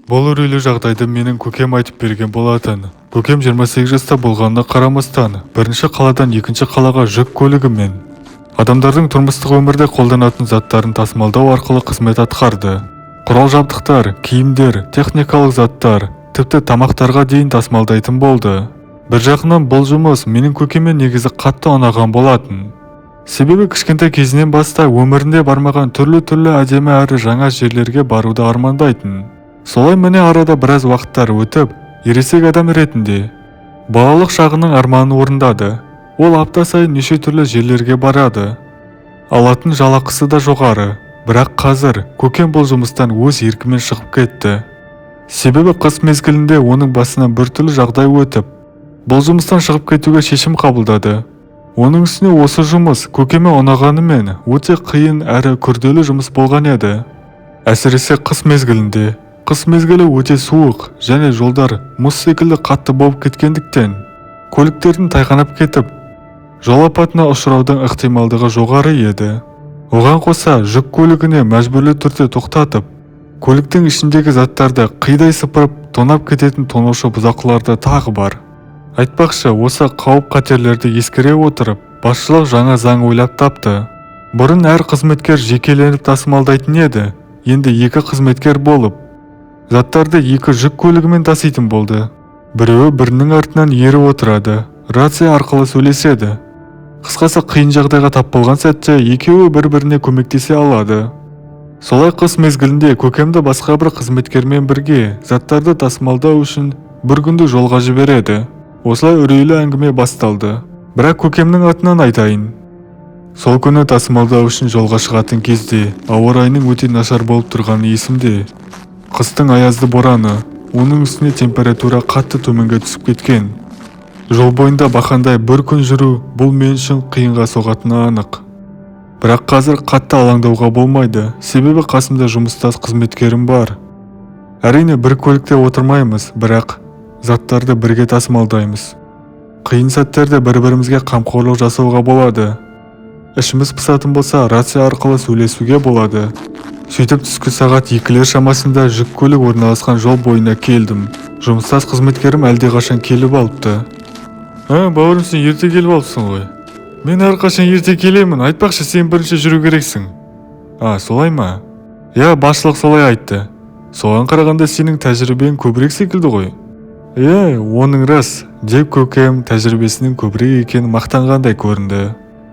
Бұл үрейлі жағдайды менің көкем айтып берген болатын. Көкем 28 жаста болғанына қарамастан, бірінші қаладан екінші қалаға жүк көлігімен адамдардың тұрмыстық өмірде қолданатын заттарын тасымалдау арқылы қызмет атқарды. Құрал-жабдықтар, киімдер, техникалық заттар, тіпті тамақтарға дейін тасымалдайтын болды. Бір жағынан бұл жұмыс менің көкеме негізі қатты ұнаған болатын. Себебі кішкентай кезінен бастап өмірінде бармаған түрлі әдемі әрі жаңа жерлерге баруды армандайтын. Солай міне арада біраз уақыттар өтіп, ересек адам ретінде балалық шағының арманын орындады. Ол апта сайын неше түрлі жерлерге барады. Алатын жалақысы да жоғары. Бірақ қазір көкем бұл жұмыстан өз еркімен шығып кетті. Себебі қыс мезгілінде оның басынан біртүрлі жағдай өтіп, бұл жұмыстан шығып кетуге шешім қабылдады. Оның үстіне осы жұмыс көкеме ұнағанымен өте қиын әрі күрделі жұмыс болған еді. Әсіресе қыс мезгілінде. Қыс мезгілі өте суық және жолдар мұз секілді қатты болып кеткендіктен көліктердің тайғанап кетіп, жол апатына ұшыраудың ықтималдығы жоғары еді. Оған қоса жүк көлігіне мәжбүрлі түрде тоқтатып, көліктің ішіндегі заттарды қидай сыпырып тонап кететін тонаушы бұзақыларды тағы бар. Айтпақшы, осы қауіп-қатерлерді ескере отырып, басшылық жаңа заң ойлап тапты. Бұрын әр қызметкер жекеленіп тасымалдайтын еді, енді 2 қызметкер болып, заттарды 2 жүк көлігімен таситын болды. Біреуі бірінің артынан ері отырады, рация арқылы сөйлеседі. Қысқасы қиын жағдайға тап болған сәтте екеуі бір-біріне көмектесе алады. Солай қыс мезгілінде көкемді басқа бір қызметкермен бірге заттарды тасымалдау үшін бір күндік жолға жібереді. Осылай үрейлі әңгіме басталды. Бірақ көкемнің атынан айтайын. Сол күні тасымалдау үшін жолға шығатын кезде ауа райының өте нашар болып тұрғаны есімде. Қыстың аязды бораны, оның үстіне температура қатты төменге түсіп кеткен. Жол бойында бақандай бір күн жүру бұл мен үшін қиынға соғатыны анық. Бірақ қазір қатты алаңдауға болмайды, себебі қасымда жұмыстас қызметкерім бар. Әрине бір көлікте отырмаймыз, бірақ заттарды бірге тасымалдаймыз. Қиын сәттерде бір-бірімізге қамқорлық жасауға болады. Ішіміз пысатын болса, рация арқылы сөйлесуге болады. Сөйтіп түскі сағат 2-лер шамасында жүк көлік орналасқан жол бойына келдім. Жұмыстас қызметкерім әлдеқашан келіп алыпты. Бауырым, сен ерте келіп алыпсың ғой. Мен әрқашан ерте келемін, айтпақшы сен бірінші жүру керексің. Солай ма? Басшылық солай айтты. Соған қарағанда сенің тәжірибең көбірек секілді ғой. Оның рас, деп көкем тәжірибесінің көбірек екенін мақтанғандай көрінді.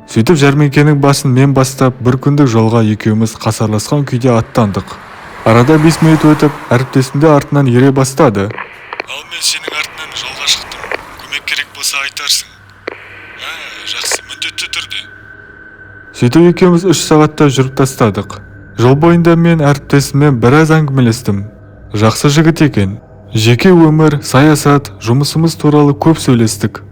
Сөйтіп жәрмеңкенің басын мен бастап, бір күндік жолға екеуміз қасарласқан күйде аттандық. Арада 5 минут өтіп, әріптесімді артынан ере бастады. Ал мен сенің артынан жолға шықтым. Көмек керек болса айтарсың. Жақсы, міндетті түрде. Сөйтіп екеуміз 3 сағатта жүріп тастадық. Жол бойында мен әріптесіммен біраз әңгімелестім. Жақсы жігіт екен. Жеке өмір, саясат, жұмысымыз туралы көп сөйлестік.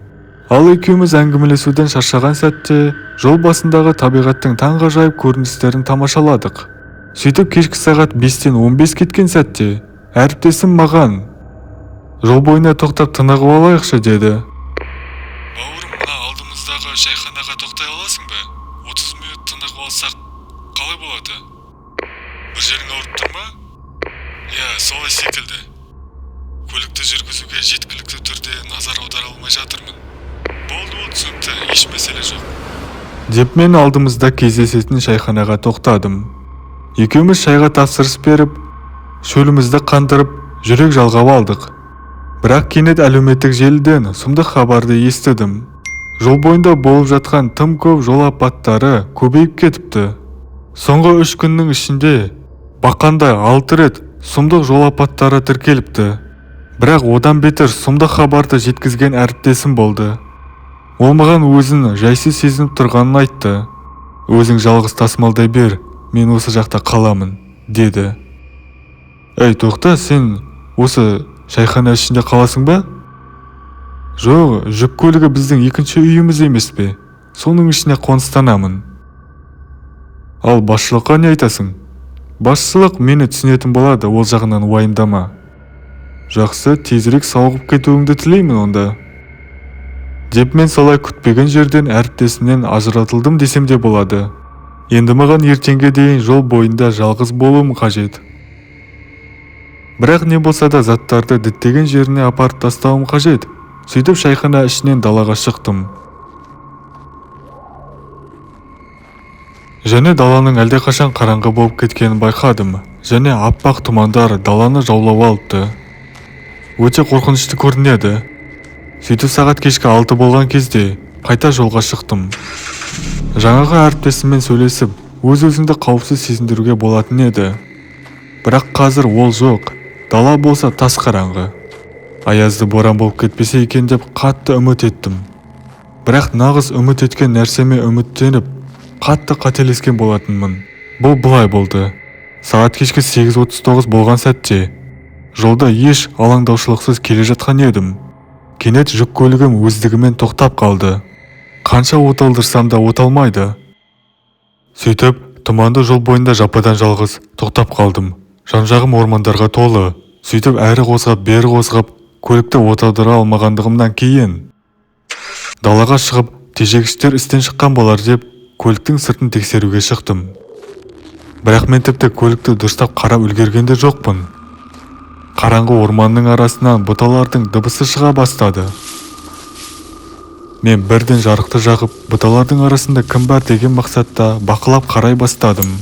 Ал екеуміз әңгімелесуден шаршаған сәтте жол басындағы табиғаттың таңғажайып көріністерін тамашаладық. Сөйтіп кешкі сағат 5-тен 15 кеткен сәтте әріптесім маған жол бойына тоқтап тынығып алайықшы деді. Бауырым, мына алдымыздағы шайханаға тоқтай аласың ба? 30 минут тынығып алсақ қалай болады? Бір жерің ауырып тұр ма? Солай секілді. Көлікті жүргізуге жеткілікті түрде назар аудара алмай жатырмын. Болды, түсінікті, еш мәселе жоқ. Деп мен алдымызда кездесетін шайханаға тоқтадым. Екеуміз шайға тапсырыс беріп, шөлімізді қандырып, жүрек жалғап алдық. Бірақ кенет әлеуметтік желіден сұмдық хабарды естідім. Жол бойында болып жатқан тым көп жол апаттары көбейіп кетіпті. Соңғы 3 күннің ішінде бақандай 6 рет сұмдық жол апаттары тіркеліпті. Бірақ одан бетер сұмдық хабарды жеткізген әріптесім болды. Ол маған өзін жайсыз сезініп тұрғанын айтты. Өзің жалғыз тасымалдай бер, мен осы жақта қаламын, деді. Тоқта, сен осы шайхана ішінде қаласың ба? Жоқ, жүк көлігі біздің екінші үйіміз емес пе? Соның ішіне қоныстанамын. Ал басшылыққа не айтасың? Басшылық мені түсінетін болады, ол жағынан уайымдама. Жақсы, тезірек сауығып кетуіңді тілеймін онда. Деп мен солай күтпеген жерден әріптесімнен ажыратылдым десем де болады. Енді маған ертеңге дейін жол бойында жалғыз болуым қажет. Бірақ не болса да заттарды діттеген жеріне апарып тастауым қажет. Сөйтіп шайхана ішінен далаға шықтым. Және даланың әлдеқашан қараңғы болып кеткенін байқадым. Және аппақ тұмандар даланы жаулап алыпты. Өте қорқынышты көрінеді. Сөйтіп сағат кешкі 6 болған кезде қайта жолға шықтым. Жаңағы әріптесіммен сөйлесіп, өз-өзіңді қауіпсіз сезіндіруге болатын еді. Бірақ қазір ол жоқ. Дала болса тас қараңғы. Аязды боран болып кетпесе екен деп қатты үміт еттім. Бірақ нағыз үміт еткен нәрсеме үміттеніп, қатты қателескен болатынмын. Бұл былай болды. Сағат кешкі 8:39 болған сәтте жолда еш алаңдаушылықсыз келе жатқан едім. Кенет жүк көлігім өздігімен тоқтап қалды. Қанша оталдырсам да оталмайды. Сөйтіп, тұманды жол бойында жападан жалғыз тоқтап қалдым. Жан-жағым ормандарға толы. Сөйтіп әрі қозғап, бері қозғап, көлікті оталдыра алмағандығымнан кейін далаға шығып, тежегіштер істен шыққан болар деп, көліктің сыртын тексеруге шықтым. Бірақ мен тіпті көлікті дұрыстап қарап үлгерген де жоқпын. Қараңғы орманның арасынан бұталардың дыбысы шыға бастады. Мен бірден жарықты жағып, бұталардың арасында кім бар деген мақсатта бақылап қарай бастадым.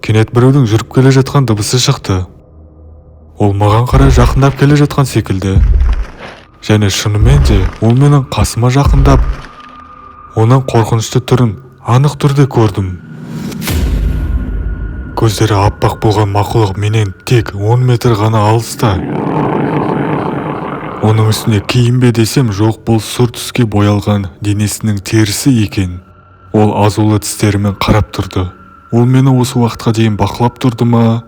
Кенет біреудің жүріп келе жатқан дыбысы шықты. Ол маған қарай жақындап келе жатқан секілді. Және шынымен де ол менің қасыма жақындап, оның қорқынышты түрін анық түрде көрдім. Көздері аппақ болған мақұлық менен тек 10 метр ғана алыста. Оның үстіне киім бе десем жоқ, бұл сұр түске боялған денесінің терісі екен. Ол азулы тістерімен қарап тұрды. Ол мені осы уақытқа дейін бақылап тұрды ма?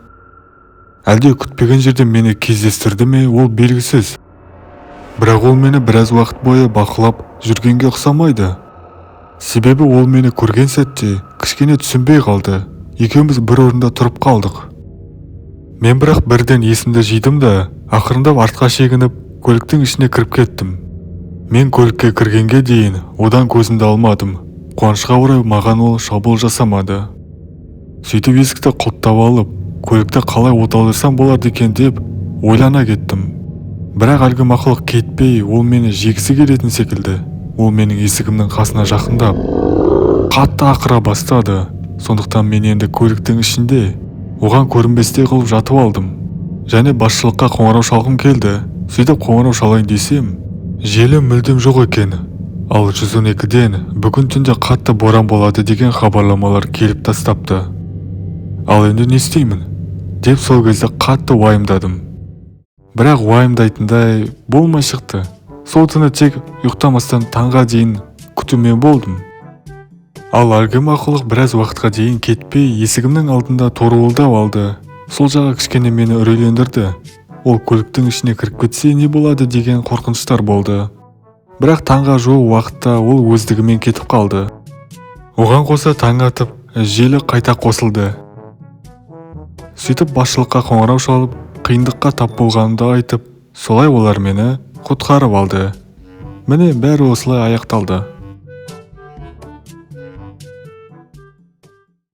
Әлде күтпеген жерде мені кездестірді ме, ол белгісіз. Бірақ ол мені біраз уақыт бойы бақылап жүргенге ұқсамайды. Себебі ол мені көрген сәтте кішкене түсінбей қалды. Екеуміз бір орында тұрып қалдық. Мен бірақ бірден есімді жидым да, ақырындап артқа шегініп, көліктің ішіне кіріп кеттім. Мен көлікке кіргенге дейін одан көзімді алмадым. Қуанышқа орай маған ол шабуыл жасамады. Сөйтіп есікті құлыптап алып, көлікті қалай оталдырсам болады екен деп ойлана кеттім. Бірақ әлгі мақұлық кетпей, ол мені жегісі келетін секілді. Ол менің есігімнің қасына жақындап, қатты ақыра бастады. Сондықтан мен енді көліктің ішінде оған көрінбестей қылып жатып алдым. Және басшылыққа қоңырау шалғым келді. Сөйтіп қоңырау шалайын десем, желі мүлдем жоқ екен. Ал 112-ден бүгін түнде қатты боран болады деген хабарламалар келіп тастапты. Ал енді не істеймін? Деп сол кезде қатты уайымдадым. Бірақ уайымдайтындай болмай шықты. Сол түні тек ұйықтамастан таңға дейін күтумен болдым. Ал әлгі мақұлық біраз уақытқа дейін кетпей есігімнің алдында торуылдап алды. Сол жағы кішкене мені үрейлендірді. Ол көліктің ішіне кіріп кетсе не болады деген қорқыныштар болды. Бірақ таңға жуық уақытта ол өздігімен кетіп қалды. Оған қоса таң атып, желі қайта қосылды. Сөйтіп басшылыққа қоңырау шалып, қиындыққа тап болғанымды айтып, солай олар мені құтқарып алды. Міне бәрі осылай аяқталды.